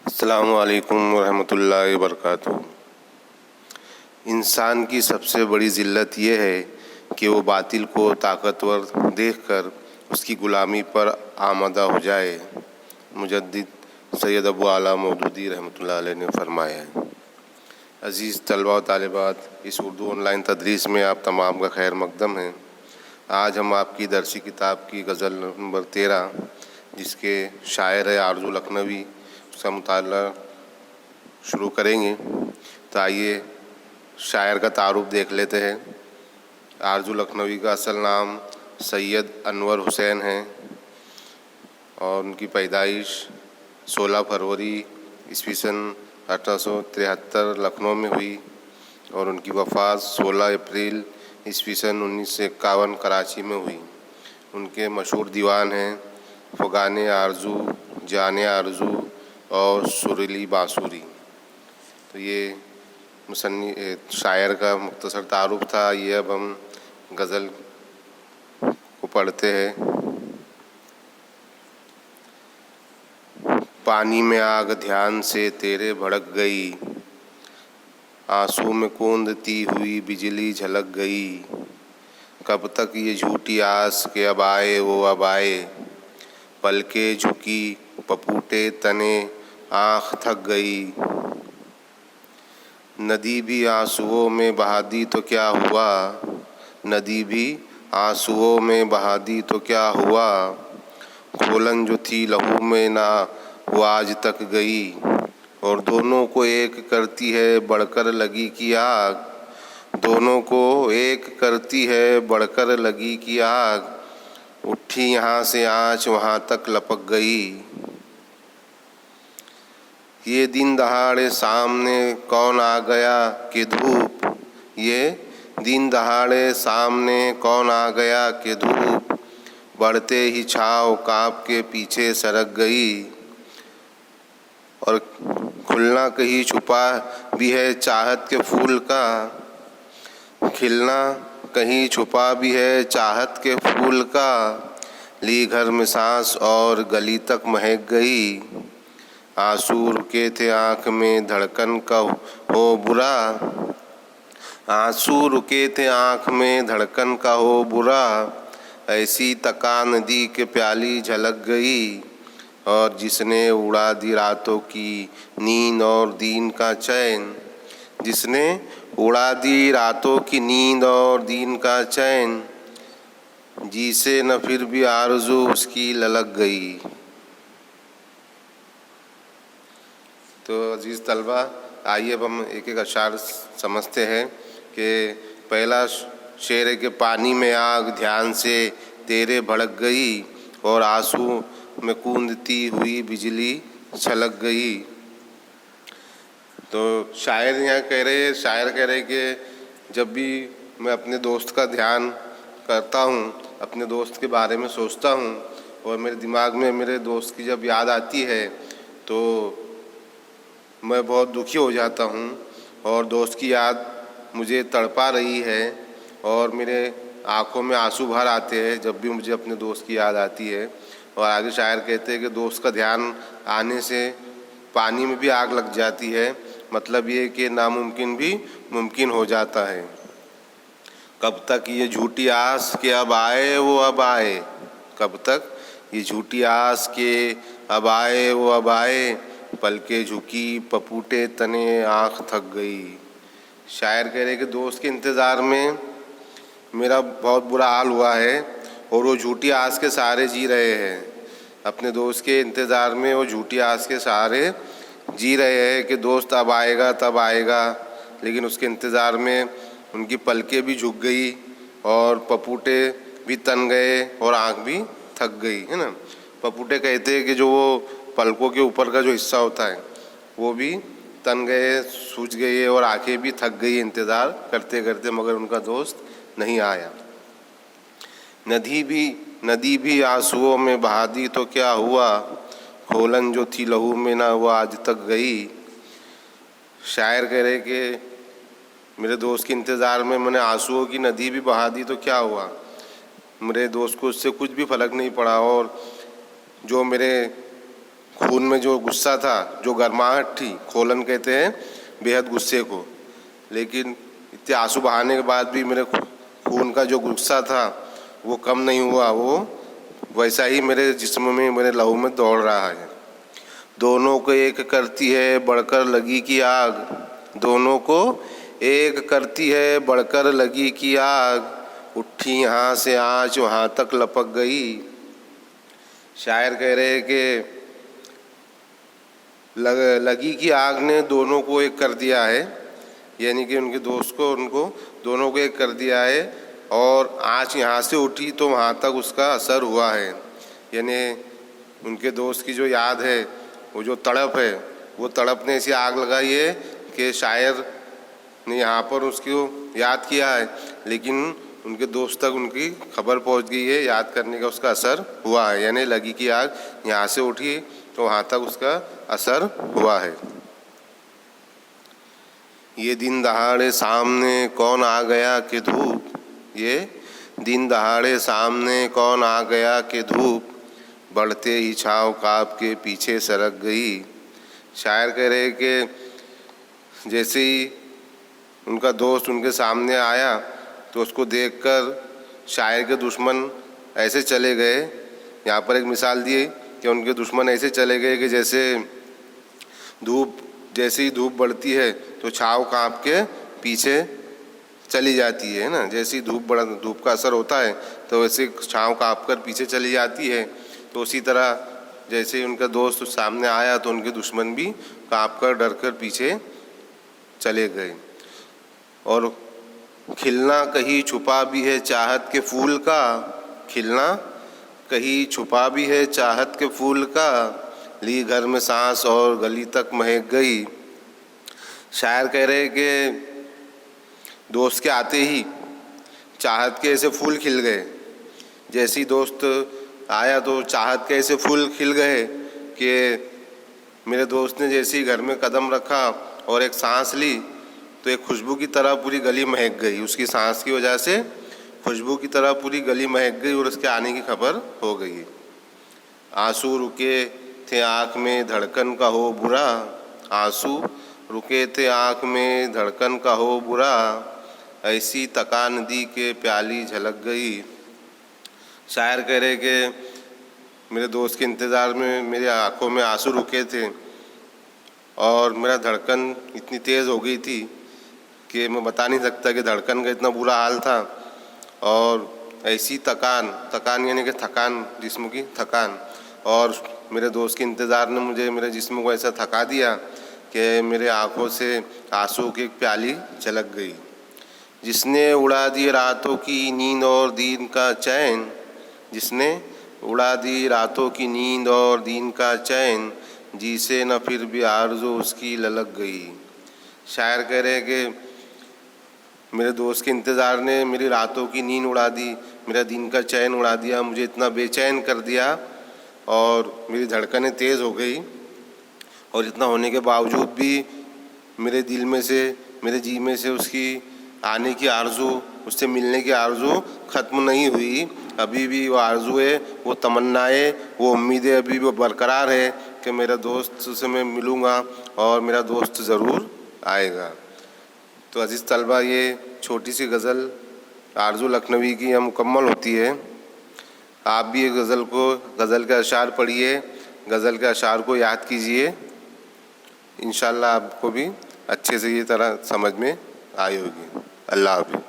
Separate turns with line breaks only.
अस्सलामु अलैकुम वरहमतुल्लाहि वबरकातुहू। इंसान की सबसे बड़ी ज़िल्लत यह है कि वो बातिल को ताकतवर देखकर उसकी ग़ुलामी पर आमादा हो जाए। मुजद्दिद सैयद अबू आला मौदूदी रहमतुल्लाह अलैह ने फरमाया है। अज़ीज़ तलबा व तालिबात, इस उर्दू ऑनलाइन तदरीस में आप तमाम का खैर मकदम है। आज हम आपकी दरसी किताब की गज़ल नंबर 13, जिसके शायर है आरज़ू लखनवी, उसका मुताला शुरू करेंगे। तो आइए शायर का तारुफ देख लेते हैं। आरज़ू लखनवी का असल नाम सैयद अनवर हुसैन है और उनकी पैदाइश 16 फरवरी ईस्वी सन 1873 लखनऊ में हुई और उनकी वफ़ात 16 अप्रैल ईस्वी सन 1951 कराची में हुई। उनके मशहूर दीवान हैं फ़गान आरज़ू, जान आरज़ू और सुरीली बांसुरी। तो ये शायर का मुख्तसर तारुफ था। ये अब हम गज़ल को पढ़ते हैं। पानी में आग ध्यान से तेरे भड़क गई, आंसू में कूंदती हुई बिजली झलक गई। कब तक ये झूठी आस के अब आए वो अब आए, पलके झुकी पपूटे तने आँख थक गई। नदी भी आंसुओं में बहा दी तो क्या हुआ, नदी भी आंसुओं में बहा दी तो क्या हुआ। खोलन जो थी लहू में ना वो आज तक गई, और दोनों को एक करती है बढ़कर लगी की आग। दोनों को एक करती है बढ़कर लगी की आग, उठी यहाँ से आँच वहाँ तक लपक गई। ये दिन दहाड़े सामने कौन आ गया कि धूप, ये दिन दहाड़े सामने कौन आ गया कि धूप। बढ़ते ही छाँव काँप के पीछे सरक गई, और खुलना कहीं छुपा भी है चाहत के फूल का। खिलना कहीं छुपा भी है चाहत के फूल का। ली घर में सांस और गली तक महक गई। आंसू रुके थे आँख में धड़कन का हो बुरा, आंसू रुके थे आँख में धड़कन का हो बुरा। ऐसी तका नदी के प्याली झलक गई, और जिसने उड़ा दी रातों की नींद और दिन का चैन। जिसने उड़ा दी रातों की नींद और दिन का चैन, जी से न फिर भी आरज़ू उसकी ललक गई। तो अजीज़ तलबा, आइए अब हम एक एक अशार समझते हैं। कि पहला शेर है कि पानी में आग ध्यान से तेरे भड़क गई, और आंसू में कूंदती हुई बिजली छलक गई। तो शायर कह रहे कि जब भी मैं अपने दोस्त का ध्यान करता हूँ, अपने दोस्त के बारे में सोचता हूँ, और मेरे दिमाग में मेरे दोस्त की जब याद आती है तो मैं बहुत दुखी हो जाता हूँ। और दोस्त की याद मुझे तड़पा रही है और मेरे आँखों में आंसू भर आते हैं जब भी मुझे अपने दोस्त की याद आती है। और आगे शायर कहते हैं कि दोस्त का ध्यान आने से पानी में भी आग लग जाती है। मतलब ये कि नामुमकिन भी मुमकिन हो जाता है। कब तक ये झूठी आस के अब आए वो अब आए, कब तक ये झूठी आस के अब आए वो अब आए। पलके झुकी पपूटे तने आँख थक गई। शायर कह रहे कि दोस्त के इंतज़ार में मेरा बहुत बुरा हाल हुआ है, और वो झूठी आस के सहारे जी रहे हैं। अपने दोस्त के इंतज़ार में वो झूठी आस के सहारे जी रहे हैं कि दोस्त अब आएगा तब आएगा। लेकिन उसके इंतज़ार में उनकी पलकें भी झुक गई और पपूटे भी तन गए और आँख भी थक गई, है ना। पपूटे कहते हैं कि जो वो पलकों के ऊपर का जो हिस्सा होता है वो भी तन गए, सूज गए, और आँखें भी थक गई इंतज़ार करते करते, मगर उनका दोस्त नहीं आया। नदी भी आंसुओं में बहा दी तो क्या हुआ, खोलन जो थी लहू में ना वो आज तक गई। शायर कह रहे कि मेरे दोस्त के इंतज़ार में मैंने आंसुओं की नदी भी बहा दी तो क्या हुआ। मेरे दोस्त को उससे कुछ भी फ़र्क नहीं पड़ा, और जो मेरे खून में जो गुस्सा था, जो गर्माहट थी, खोलन कहते हैं बेहद गुस्से को, लेकिन इतने आंसू बहाने के बाद भी मेरे खून का जो गुस्सा था वो कम नहीं हुआ, वो वैसा ही मेरे जिस्म में, मेरे लहू में दौड़ रहा है। दोनों को एक करती है बढ़कर लगी की आग, दोनों को एक करती है बढ़कर लगी की आग, उठी यहाँ से आँच वहाँ तक लपक गई। शायर कह रहे हैं कि लगी की आग ने दोनों को एक कर दिया है, यानी कि उनके दोस्त को, उनको दोनों को एक कर दिया है, और आँच यहाँ से उठी तो वहाँ तक उसका असर हुआ है। यानी उनके दोस्त की जो याद है, वो जो तड़प है, वो तड़प ने ऐसी आग लगाई है कि शायर ने यहाँ पर उसको याद किया है, लेकिन उनके दोस्त तक उनकी खबर पहुँच गई है, याद करने का उसका असर हुआ है। यानी लगी की आग यहाँ से उठी तो वहाँ तक उसका असर हुआ है। ये दिन दहाड़े सामने कौन आ गया कि धूप, ये दिन दहाड़े सामने कौन आ गया कि धूप, बढ़ते ही छाँव काँप के पीछे सरक गई। शायर कह रहे कि जैसे ही उनका दोस्त उनके सामने आया तो उसको देखकर शायर के दुश्मन ऐसे चले गए। यहाँ पर एक मिसाल दी कि उनके दुश्मन ऐसे चले गए कि जैसे जैसे ही धूप बढ़ती है तो छाँव काँप के पीछे चली जाती है ना, जैसे ही धूप का असर होता है तो वैसे छाँव काँप कर पीछे चली जाती है। तो उसी तरह जैसे ही उनका दोस्त सामने आया तो उनके दुश्मन भी काँप कर डर कर पीछे चले गए। और खिलना कहीं छुपा भी है चाहत के फूल का, खिलना कहीं छुपा भी है चाहत के फूल का, ली घर में सांस और गली तक महक गई। शायर कह रहे कि दोस्त के आते ही चाहत के ऐसे फूल खिल गए। जैसे ही दोस्त आया तो चाहत के ऐसे फूल खिल गए कि मेरे दोस्त ने जैसे ही घर में कदम रखा और एक सांस ली तो एक खुशबू की तरह पूरी गली महक गई। उसकी सांस की वजह से खुशबू की तरह पूरी गली महक गई और उसके आने की खबर हो गई। आंसू रुके थे आँख में धड़कन का हो बुरा, आंसू रुके थे आँख में धड़कन का हो बुरा, ऐसी तका नदी के प्याली झलक गई। शायर कह रहे कि मेरे दोस्त के इंतज़ार में मेरी आँखों में आंसू रुके थे और मेरा धड़कन इतनी तेज़ हो गई थी कि मैं बता नहीं सकता कि धड़कन का इतना बुरा हाल था। और ऐसी तकान यानी कि थकान, जिस्म की थकान, और मेरे दोस्त के इंतज़ार ने मुझे, मेरे जिस्म को ऐसा थका दिया कि मेरे आँखों से आंसू की एक प्याली झलक गई। जिसने उड़ा दी रातों की नींद और दिन का चैन, जिसने उड़ा दी रातों की नींद और दिन का चैन, जिसे न फिर भी आरज़ू उसकी ललक गई। शायर कह रहे कि मेरे दोस्त के इंतज़ार ने मेरी रातों की नींद उड़ा दी, मेरा दिन का चैन उड़ा दिया, मुझे इतना बेचैन कर दिया और मेरी धड़कनें तेज़ हो गई। और इतना होने के बावजूद भी मेरे दिल में से, मेरे जी में से उसकी आने की आरज़ू, उससे मिलने की आरज़ू ख़त्म नहीं हुई। अभी भी वो आरज़ू है, वो तमन्नाएँ, वो उम्मीदें अभी भी बरकरार है कि मेरा दोस्त से मैं मिलूँगा और मेरा दोस्त ज़रूर आएगा। तो अज़ीज़ तलबा, ये छोटी सी गज़ल आरज़ू लखनवी की यहाँ मुकम्मल होती है। आप भी ये गज़ल के अशार पढ़िए, गज़ल के अशार को याद कीजिए, इंशाअल्लाह आपको भी अच्छे से ये तरह समझ में आई होगी। अल्लाह हाफ़िज़।